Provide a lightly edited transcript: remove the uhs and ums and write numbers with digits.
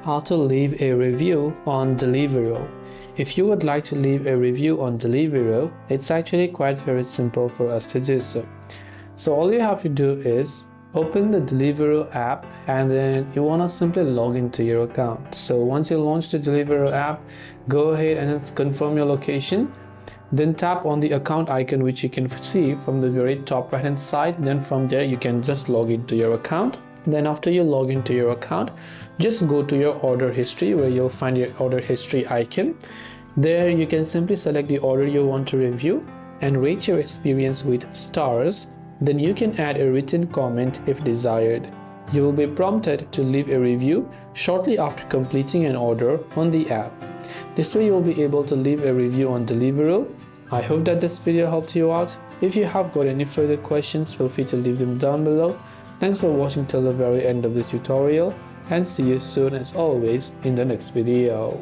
how to leave a review on Deliveroo. If you would like to leave a review on Deliveroo, it's actually quite very simple for us to do so. So all you have to do is open the Deliveroo app and then you want to simply log into your account. So once you launch the Deliveroo app, go ahead and let's confirm your location. Then tap on the account icon, which you can see from the very top right hand side. Then from there you can just log into your account. Then after you log into your account, just go to your order history where you'll find your order history icon. There you can simply select the order you want to review and rate your experience with stars. Then you can add a written comment if desired. You will be prompted to leave a review shortly after completing an order on the app. This way you will be able to leave a review on Deliveroo. I hope that this video helped you out. If you have got any further questions, feel free to leave them down below. Thanks for watching till the very end of this tutorial, and see you soon as always in the next video.